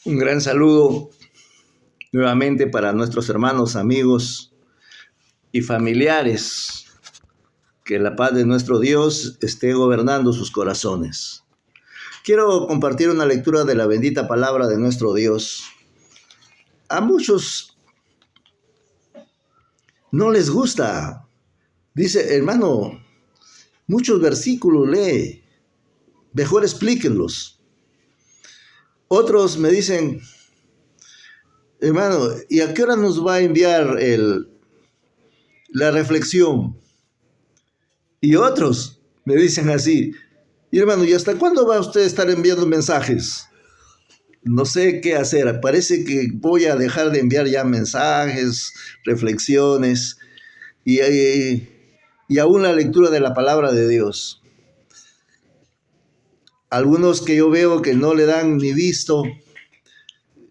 Un gran saludo nuevamente para nuestros hermanos, amigos y familiares. Que la paz de nuestro Dios esté gobernando sus corazones. Quiero compartir una lectura de la bendita palabra de nuestro Dios. A muchos no les gusta. Dice, hermano, muchos versículos lee. Mejor explíquenlos. Otros me dicen, hermano, ¿y a qué hora nos va a enviar la reflexión? Y otros me dicen así, y hermano, ¿y hasta cuándo va usted a estar enviando mensajes? No sé qué hacer, parece que voy a dejar de enviar ya mensajes, reflexiones y aún la lectura de la palabra de Dios. Algunos que yo veo que no le dan ni visto,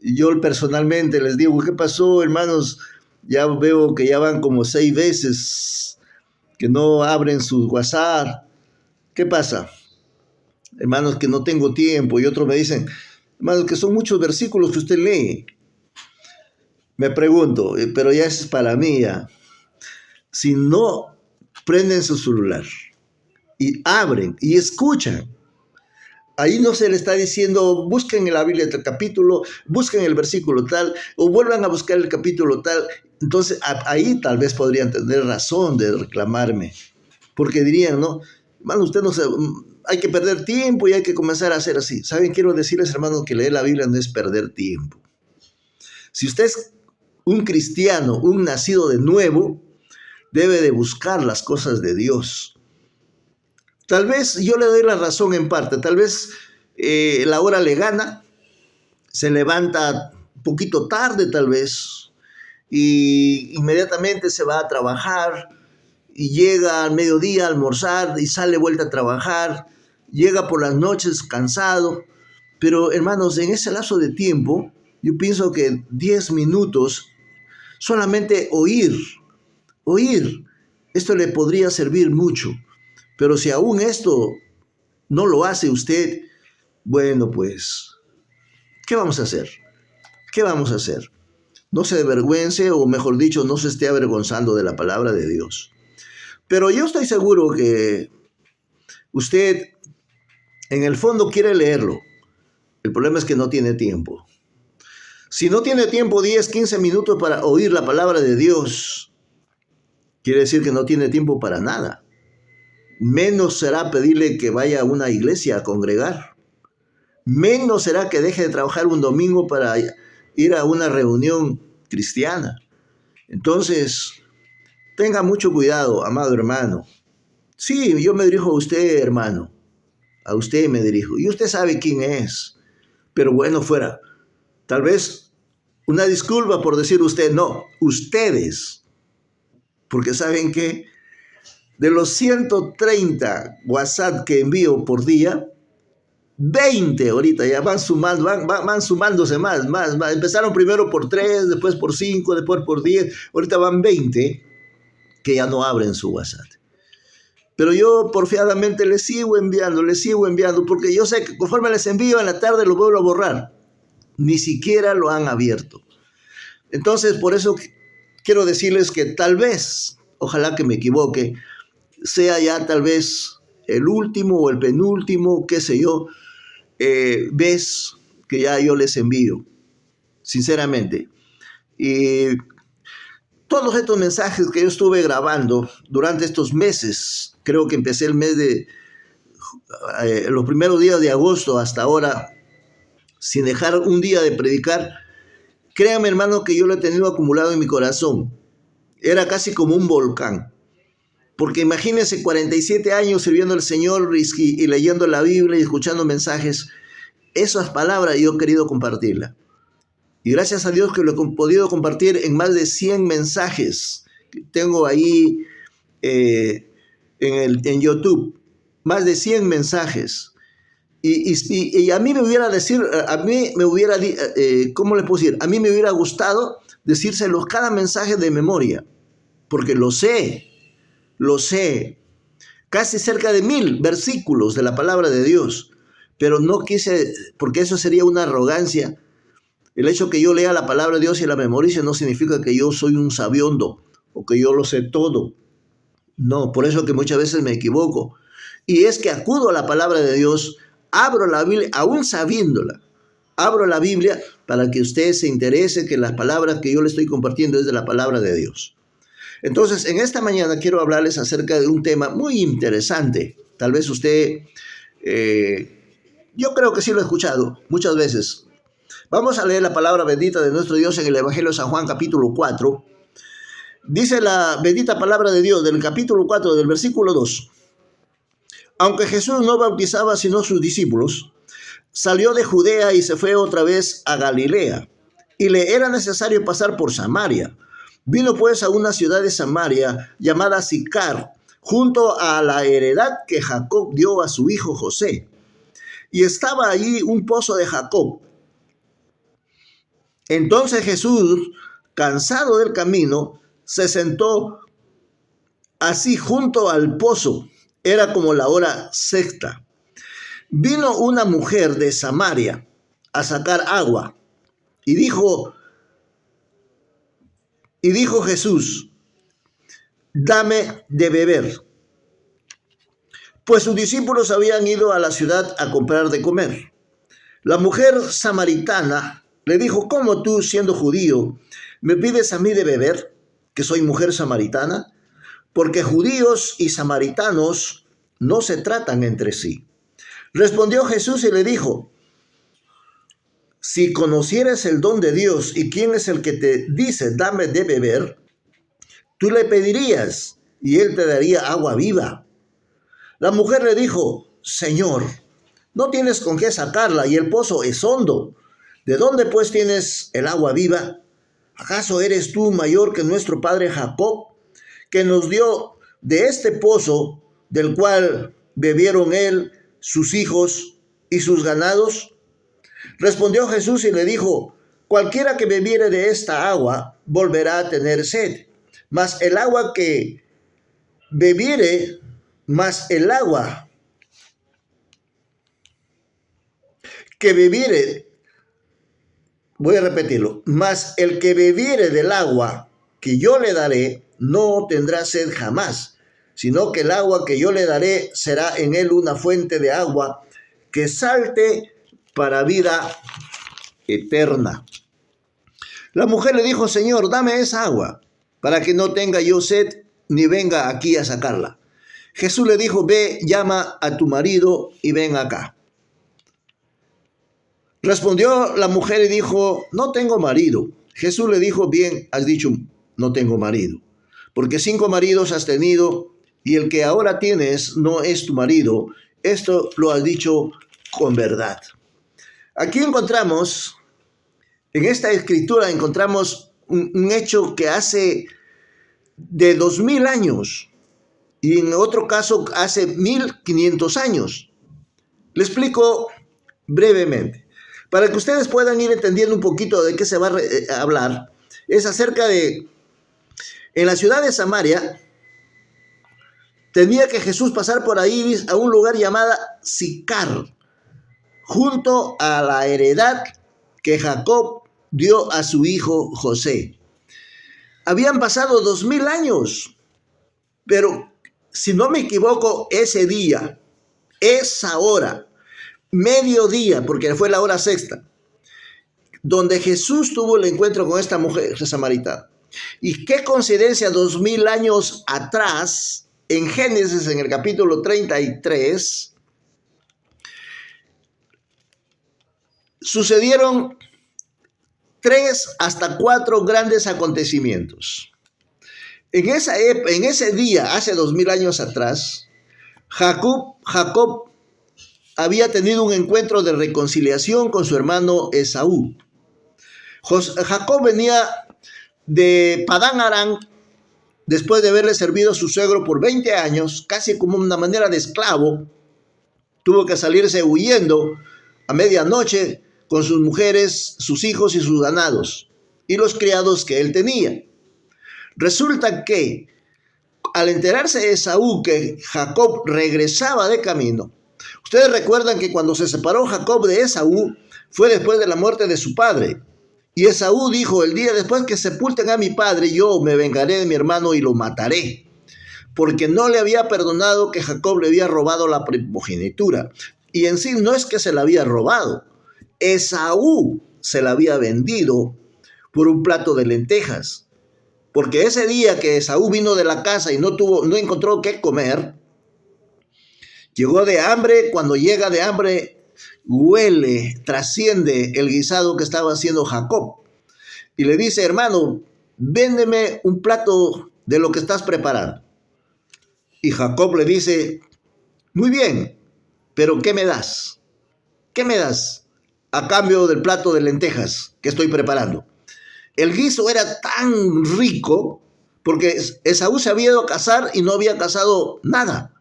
yo personalmente les digo, ¿qué pasó, hermanos? Ya veo que ya van como 6 veces que no abren su WhatsApp. ¿Qué pasa? Hermanos, que no tengo tiempo. Y otros me dicen, hermanos, que son muchos versículos que usted lee. Me pregunto, pero ya es para mí ya. Si no prenden su celular y abren y escuchan, ahí no se le está diciendo, busquen en la Biblia tal capítulo, busquen el versículo tal, o vuelvan a buscar el capítulo tal. Entonces, ahí tal vez podrían tener razón de reclamarme. Porque dirían, ¿no? Hermano, usted no sabe, hay que perder tiempo y hay que comenzar a hacer así. ¿Saben? Quiero decirles, hermanos, que leer la Biblia no es perder tiempo. Si usted es un cristiano, un nacido de nuevo, debe de buscar las cosas de Dios. Tal vez yo le doy la razón en parte, tal vez la hora le gana, se levanta un poquito tarde tal vez, y inmediatamente se va a trabajar, y llega al mediodía a almorzar, y sale vuelta a trabajar, llega por las noches cansado, pero hermanos, en ese lapso de tiempo, yo pienso que 10 minutos, solamente oír, esto le podría servir mucho. Pero si aún esto no lo hace usted, bueno, pues, ¿qué vamos a hacer? ¿Qué vamos a hacer? No se avergüence, o mejor dicho, no se esté avergonzando de la palabra de Dios. Pero yo estoy seguro que usted, en el fondo, quiere leerlo. El problema es que no tiene tiempo. Si no tiene tiempo, 10, 15 minutos para oír la palabra de Dios, quiere decir que no tiene tiempo para nada. Menos será pedirle que vaya a una iglesia a congregar. Menos será que deje de trabajar un domingo para ir a una reunión cristiana. Entonces, tenga mucho cuidado, amado hermano. Sí, yo me dirijo a usted, hermano. A usted me dirijo. Y usted sabe quién es. Pero bueno, fuera. Tal vez una disculpa por decir usted. No, ustedes. Porque ¿saben qué? De los 130 WhatsApp que envío por día, 20 ahorita ya van sumando, van sumándose más. Empezaron primero por 3, después por 5, después por 10. Ahorita van 20 que ya no abren su WhatsApp. Pero yo porfiadamente les sigo enviando, porque yo sé que conforme les envío en la tarde lo vuelvo a borrar. Ni siquiera lo han abierto. Entonces, por eso quiero decirles que tal vez, ojalá que me equivoque, sea ya tal vez el último o el penúltimo, qué sé yo, vez que ya yo les envío, sinceramente. Y todos estos mensajes que yo estuve grabando durante estos meses, creo que empecé el mes de los primeros días de agosto hasta ahora, sin dejar un día de predicar, créanme, hermano, que yo lo he tenido acumulado en mi corazón. Era casi como un volcán. Porque imagínense 47 años sirviendo al Señor y leyendo la Biblia y escuchando mensajes. Esas palabras yo he querido compartirlas. Y gracias a Dios que lo he podido compartir en más de 100 mensajes que tengo ahí en YouTube. Más de 100 mensajes. Y a mí me hubiera ¿cómo le puedo decir? A mí me hubiera gustado decírselos cada mensaje de memoria. Porque lo sé. Casi cerca de 1000 versículos de la palabra de Dios, pero no quise, porque eso sería una arrogancia, El hecho que yo lea la palabra de Dios y la memorice no significa que yo soy un sabiondo o que yo lo sé todo. No, por eso que muchas veces me equivoco. Y es que acudo a la palabra de Dios, abro la Biblia, aún sabiéndola. Abro la Biblia para que usted se interese que las palabras que yo le estoy compartiendo es de la palabra de Dios. Entonces, en esta mañana quiero hablarles acerca de un tema muy interesante. Tal vez usted, yo creo que sí lo he escuchado muchas veces. Vamos a leer la palabra bendita de nuestro Dios en el Evangelio de San Juan, capítulo 4. Dice la bendita palabra de Dios del capítulo 4, del versículo 2. Aunque Jesús no bautizaba sino sus discípulos, salió de Judea y se fue otra vez a Galilea, y le era necesario pasar por Samaria. Vino pues a una ciudad de Samaria llamada Sicar, junto a la heredad que Jacob dio a su hijo José. Y estaba allí un pozo de Jacob. Entonces Jesús, cansado del camino, se sentó así junto al pozo. Era como la hora sexta. Vino una mujer de Samaria a sacar agua y dijo Jesús, dame de beber. Pues sus discípulos habían ido a la ciudad a comprar de comer. La mujer samaritana le dijo, ¿cómo tú, siendo judío, me pides a mí de beber, que soy mujer samaritana? Porque judíos y samaritanos no se tratan entre sí. Respondió Jesús y le dijo, si conocieras el don de Dios y quién es el que te dice, dame de beber, tú le pedirías y él te daría agua viva. La mujer le dijo, Señor, no tienes con qué sacarla y el pozo es hondo. ¿De dónde pues tienes el agua viva? ¿Acaso eres tú mayor que nuestro padre Jacob, que nos dio de este pozo del cual bebieron él, sus hijos y sus ganados? Respondió Jesús y le dijo, cualquiera que bebiere de esta agua volverá a tener sed, mas el agua que bebiere, voy a repetirlo, mas el que bebiere del agua que yo le daré no tendrá sed jamás, sino que el agua que yo le daré será en él una fuente de agua que salte para vida eterna. La mujer le dijo, Señor, dame esa agua, para que no tenga yo sed, ni venga aquí a sacarla. Jesús le dijo, ve, llama a tu marido y ven acá. Respondió la mujer y dijo, no tengo marido. Jesús le dijo, bien has dicho, no tengo marido, porque 5 maridos has tenido, y el que ahora tienes no es tu marido. Esto lo has dicho con verdad. Aquí encontramos, en esta escritura encontramos un hecho que hace de 2000 años, y en otro caso hace 1500 años. Le explico brevemente, para que ustedes puedan ir entendiendo un poquito de qué se va a hablar. Es acerca de, en la ciudad de Samaria, tenía que Jesús pasar por ahí a un lugar llamado Sicar, junto a la heredad que Jacob dio a su hijo José. Habían pasado 2000 años, pero si no me equivoco, ese día, esa hora, mediodía, porque fue la hora sexta, donde Jesús tuvo el encuentro con esta mujer samaritana. Y qué coincidencia, 2000 años atrás, en Génesis, en el capítulo 33, sucedieron 3 hasta 4 grandes acontecimientos. En ese día, hace 2000 años atrás, Jacob había tenido un encuentro de reconciliación con su hermano Esaú. Jacob venía de Padán Aram, después de haberle servido a su suegro por 20 años, casi como una manera de esclavo. Tuvo que salirse huyendo a medianoche con sus mujeres, sus hijos y sus ganados, y los criados que él tenía. Resulta que, al enterarse Esaú que Jacob regresaba de camino, ustedes recuerdan que cuando se separó Jacob de Esaú, fue después de la muerte de su padre. Y Esaú dijo: el día después que sepulten a mi padre, yo me vengaré de mi hermano y lo mataré, porque no le había perdonado que Jacob le había robado la primogenitura. Y en sí no es que se la había robado, Esaú se la había vendido por un plato de lentejas. Porque ese día que Esaú vino de la casa y no encontró qué comer, llegó de hambre. Cuando llega de hambre, huele, trasciende el guisado que estaba haciendo Jacob. Y le dice: hermano, véndeme un plato de lo que estás preparando. Y Jacob le dice: muy bien, pero ¿qué me das? ¿Qué me das a cambio del plato de lentejas que estoy preparando? El guiso era tan rico porque Esaú se había ido a cazar y no había cazado nada.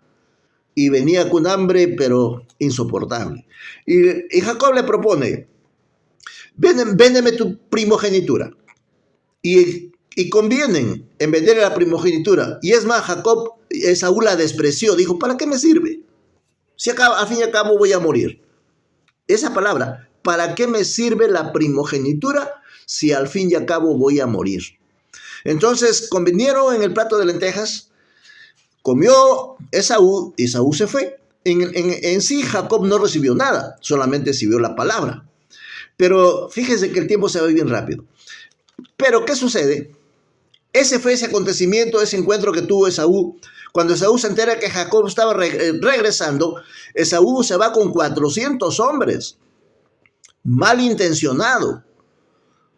Y venía con hambre, pero insoportable. Y Jacob le propone: véndeme tu primogenitura. Y convienen en vender la primogenitura. Y es más, Esaú la despreció. Dijo: ¿para qué me sirve? Si a fin y al cabo voy a morir. Esa palabra, ¿para qué me sirve la primogenitura si al fin y al cabo voy a morir? Entonces convinieron en el plato de lentejas. Comió Esaú y Esaú se fue. En sí Jacob no recibió nada, solamente recibió la palabra. Pero fíjense que el tiempo se va bien rápido. Pero ¿qué sucede? Ese fue ese acontecimiento, ese encuentro que tuvo Esaú. Cuando Esaú se entera que Jacob estaba regresando, Esaú se va con 400 hombres, malintencionado.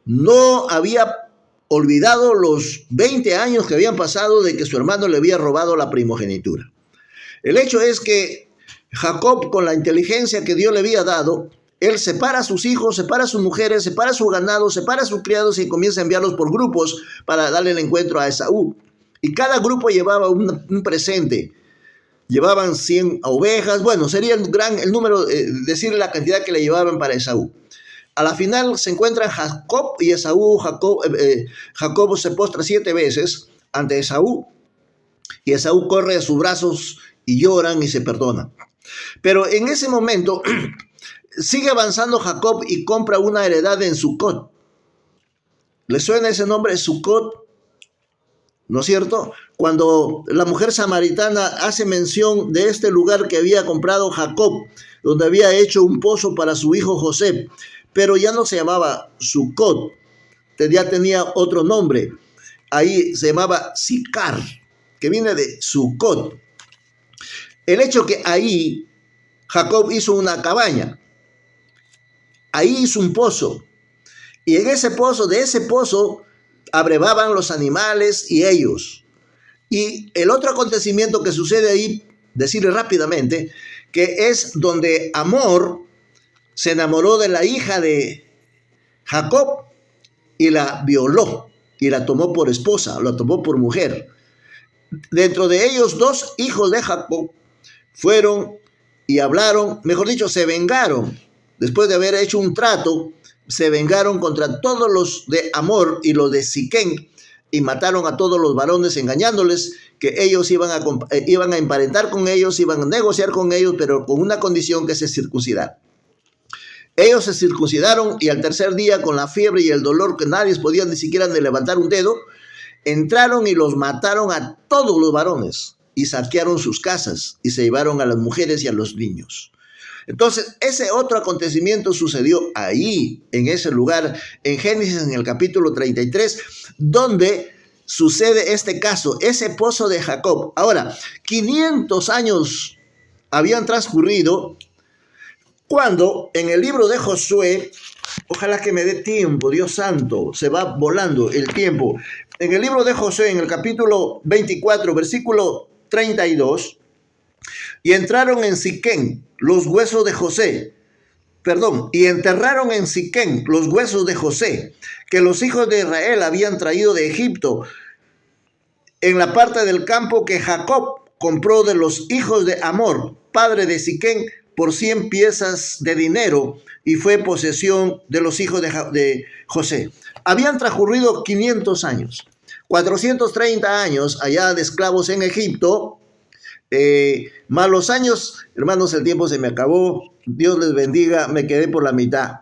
No había olvidado los 20 años que habían pasado de que su hermano le había robado la primogenitura. El hecho es que Jacob, con la inteligencia que Dios le había dado, él separa a sus hijos, separa a sus mujeres, separa a su ganado, separa a sus criados y comienza a enviarlos por grupos para darle el encuentro a Esaú. Y cada grupo llevaba un presente. Llevaban 100 ovejas. Bueno, sería el número, decir la cantidad que le llevaban para Esaú. A la final se encuentran Jacob y Esaú. Jacob se postra 7 veces ante Esaú. Y Esaú corre a sus brazos y lloran y se perdonan. Pero en ese momento sigue avanzando Jacob y compra una heredad en Sucot. ¿Le suena ese nombre, Sucot? ¿No es cierto? Cuando la mujer samaritana hace mención de este lugar que había comprado Jacob, donde había hecho un pozo para su hijo José, pero ya no se llamaba Sucot, ya tenía otro nombre. Ahí se llamaba Sicar, que viene de Sucot. El hecho que ahí Jacob hizo una cabaña, ahí hizo un pozo, y en ese pozo, de ese pozo, abrevaban los animales y ellos. Y el otro acontecimiento que sucede ahí, decirle rápidamente, que es donde Amor se enamoró de la hija de Jacob y la violó y la tomó por esposa, la tomó por mujer. Dentro de ellos 2 hijos de Jacob fueron y hablaron, mejor dicho, se vengaron. Después de haber hecho un trato, se vengaron contra todos los de Amor y los de Siquén y mataron a todos los varones, engañándoles que ellos iban a emparentar con ellos, iban a negociar con ellos, pero con una condición, que se circuncidaran. Ellos se circuncidaron y al tercer día, con la fiebre y el dolor que nadie podía ni siquiera ni levantar un dedo, entraron y los mataron a todos los varones y saquearon sus casas y se llevaron a las mujeres y a los niños. Entonces, ese otro acontecimiento sucedió ahí, en ese lugar, en Génesis, en el capítulo 33, donde sucede este caso, ese pozo de Jacob. Ahora, 500 años habían transcurrido cuando en el libro de Josué, ojalá que me dé tiempo, Dios santo, se va volando el tiempo. En el libro de Josué, en el capítulo 24, versículo 32, y entraron en Siquén los huesos de José, y enterraron en Siquén los huesos de José, que los hijos de Israel habían traído de Egipto, en la parte del campo que Jacob compró de los hijos de Amor, padre de Siquén, por 100 piezas de dinero, y fue posesión de los hijos de José. Habían transcurrido 500 años, 430 años allá de esclavos en Egipto, más los años, hermanos, el tiempo se me acabó, Dios les bendiga, me quedé por la mitad.